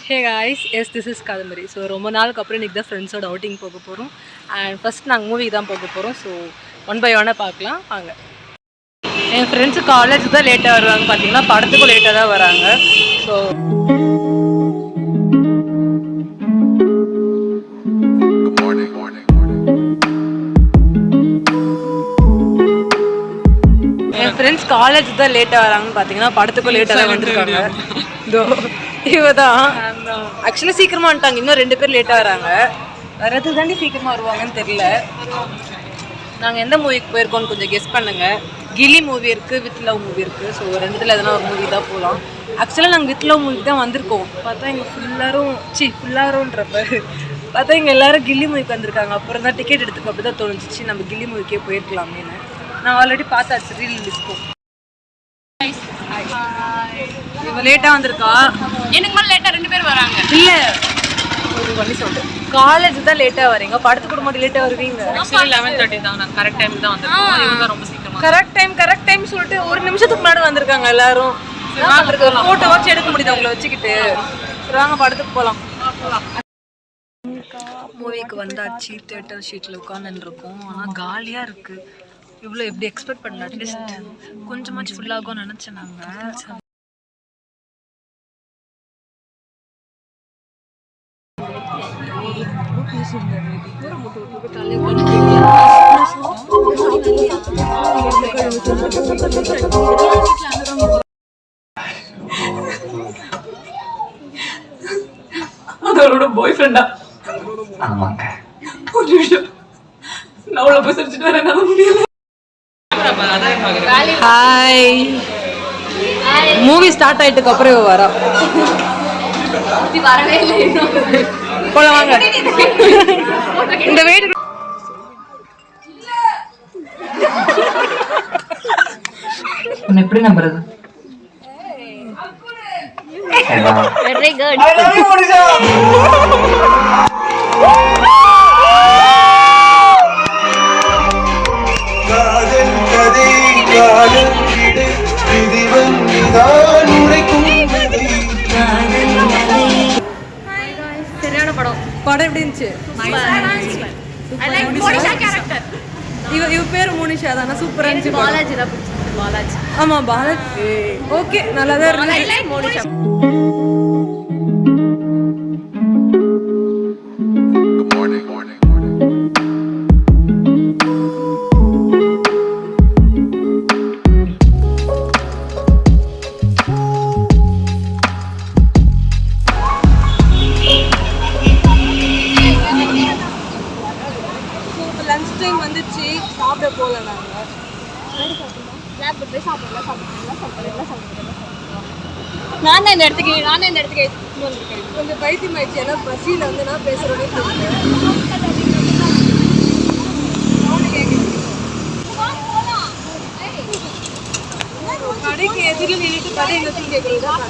Hey guys, yes, this is Kadambari. So ரொம்ப நாளுக்கு அப்புறம் இன்னைக்கு தான் ஃப்ரெண்ட்ஸோட அவுட்டிங் போக போகிறோம். அண்ட் ஃபஸ்ட் நாங்கள் மூவி தான் போக போகிறோம். ஸோ ஒன் பை ஒன்னாக பார்க்கலாம் வாங்க. என் ஃப்ரெண்ட்ஸு காலேஜ் தான் லேட்டாக வருவாங்க, பார்த்தீங்கன்னா படத்துக்கும் லேட்டாக தான் வராங்க. ஸோ என் ஃப்ரெண்ட்ஸ் காலேஜ் தான் லேட்டாக வராங்கன்னு பார்த்தீங்கன்னா படத்துக்கும் லேட்டாக தான் வந்திருக்காங்க. இவ தான் ஆக்சுவலாக சீக்கிரமாக வந்துட்டாங்க, இன்னும் 2 பேர் லேட்டாக வராங்க. வரது தாண்டி சீக்கிரமாக வருவாங்கன்னு தெரியல. நாங்கள் எந்த மூவிக்கு போயிருக்கோம்னு கொஞ்சம் கெஸ் பண்ணுங்கள். கில்லி மூவி இருக்குது, வித் லவ் மூவி இருக்குது. ஸோ ரெண்டுத்தில் எதனா ஒரு மூவி தான் போகலாம். ஆக்சுவலாக நாங்கள் வித் லவ் மூவிக்கு தான் வந்திருக்கோம். பார்த்தா இங்கே ஃபுல்லாரோன்றப்ப பார்த்தா இங்கே எல்லோரும் கில்லி மூவிக்கு வந்திருக்காங்க. அப்புறம் தான் டிக்கெட் எடுத்துக்க அப்படி தான் தோணுச்சு நம்ம கில்லி மூவிக்கே போயிருக்கலாமேன்னு. நான் ஆல்ரெடி பார்த்தாச்சு ரீல் லிஸ்ட்டும். இவ லேட்டா வந்திருக்கா, எனக்கு மேல லேட்டா 2 பேர் வராங்க. இல்ல ஒரு வழி சொல்லு, காலேஜ் தான் லேட்டா வரீங்க, படத்துக்கு கூட லேட்டா வருவீங்க. ஆக்சுவலி 11:30 தான், நான் கரெக்ட் டைம் தான் வந்திருக்கோம். இவங்க ரொம்ப சீக்கிரமா கரெக்ட் டைம் சொல்லிட்டு ஒரு நிமிஷத்துக்கு முன்னாடி வந்திருக்காங்க எல்லாரும். போட்டோ வாட்ச் எடுக்க முடியுது அவங்கள வச்சுக்கிட்டு. வாங்க படத்துக்கு போகலாம். மூவிக்கு வந்தாச்சு, தியேட்டர் ஷீட்டில் உட்காந்துருக்கோம். ஆனால் காலியாக இருக்குது. இவ்வளோ எப்படி எக்ஸ்பெக்ட் பண்ணல, அட்லீஸ்ட் கொஞ்சமாச்சு ஃபுல்லாகும் நினச்சேன் நாங்கள். அதோட பாய் ஃப்ரெண்டா? ஆமாங்க. ஒரு நிமிஷம் நான் அவளை போய் செஞ்சுட்டு வரேன், என்னால முடியல. ஹாய், மூவி ஸ்டார்ட் ஆயிட்டுக்கு அப்புறம் வரா. வரவே இல்லை போலாம் வாங்க. இந்த வெயிட் உன்னை எப்படி நம்புறது? Very good. சரியான படம். படம் எப்படி இருந்துச்சு? இவ பேரு மோனிஷா தானே? சூப்பரா இருந்துச்சு. பாலாஜி தான் பிடிச்சது. பாலாஜி. ஆமா பாலாஜி. ஓகே, நல்லா தான் இருந்துச்சு. மோனிஷா. லஞ்ச் டைம் வந்துச்சு, சாப்பிட போகல நாங்கள். நான் இந்த இடத்துக்கு கொஞ்சம் பைத்தியம் ஆயிடுச்சு. ஏன்னா பசியில் வந்து நான் பேசுகிறோன்னே தெரியல. கடைக்கு எதிரில் நின்றுட்டு கடை எங்கத்தையும் கேட்குறது தான்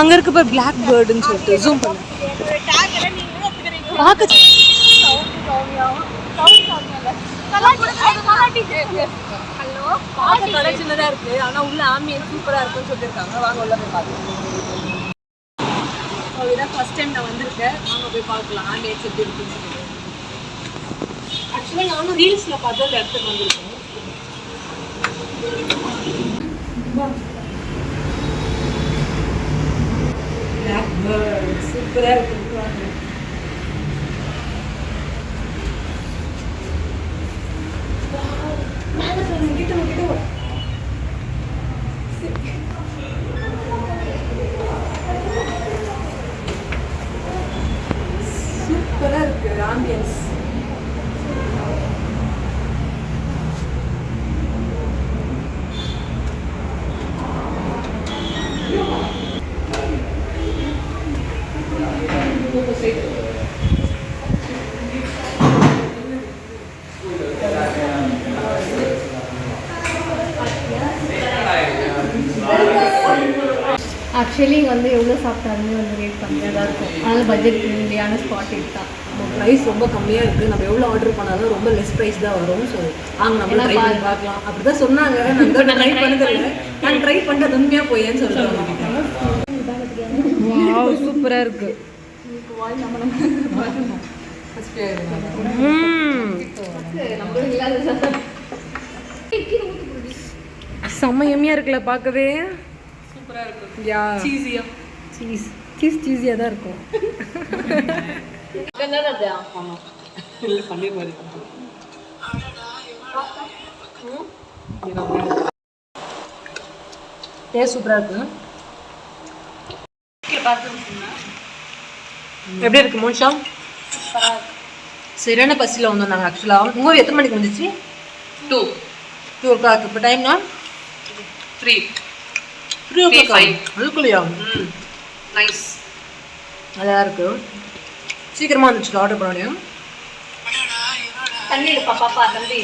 அங்க இருக்கு பாரு பிளாக் பேர்டுன்னு சொல்லிட்டு ஜூம் பண்ணு. பார்க்க கடை சின்னதா இருக்கு, ஆனா உள்ள ஆம்பியன்ஸ் சூப்பரா இருக்குன்னு சொல்லியிருக்காங்க. வாங்க உள்ள போய் பார்க்கலாம். இதான் ஃபர்ஸ்ட் டைம் நான் வந்திருக்கேன். வாங்க போய் பார்க்கலாம் ஆம்பியன்ஸ் எப்படி இருக்குன்னு சொல்லிட்டு. ஆக்சுவலாக நானும் ரீல்ஸ்ல பார்த்து அந்த இடத்துக்கு வந்திருக்கேன். Black bird, சூப்பரா இருக்கு. சூப்பரா இருக்கு ஆம்பியன்ஸ். ஆக்சுவலி வந்து எவ்வளோ சாப்பிட்டாலுமே வந்து ரேட் கம்மியாக தான் இருக்கும். அதனால் பட்ஜெட் ஃப்ரெண்ட்லியான ஸ்பாட் இதுதான். ப்ரைஸ் ரொம்ப கம்மியாக இருக்குது, நம்ம எவ்வளோ ஆர்டர் பண்ணாலும் ரொம்ப லெஸ் ப்ரைஸ் தான் வரும். ஸோ அவங்க நம்ம ட்ரை பண்ணி பார்க்கலாம் அப்படி தான் சொன்னாங்க. நான் ட்ரை பண்ணதில்லை, நான் ட்ரை பண்ணுறது உண்மையாக போயேன்னு சொல்கிறேன். சூப்பராக இருக்குது. செம்ம எம்மியாக இருக்குல்ல பார்க்கவே. சூப்பரா இருக்கு. யா சீஸியா. சீஸியாக தான் இருக்கும். ஆமா. இல்ல பன்னீர் மாதிரி. டேஸ்ட் சூப்பராக இருக்கு. எப்படி இருக்கு மோனிஷா? சரியான பஸ்ஸில் வந்தோம் நாங்கள். ஆக்சுவலாக மூவி எத்தனை மணிக்கு வந்துச்சு? 2 o'clock. இப்போ டைம்னா 3 o'clock. அதுக்குள்ளையா? நைஸ். நல்லா இருக்கு. சீக்கிரமாக வந்துச்சு ஆர்டர் பண்ண முடியும். தண்ணி பாப்பா தண்ணி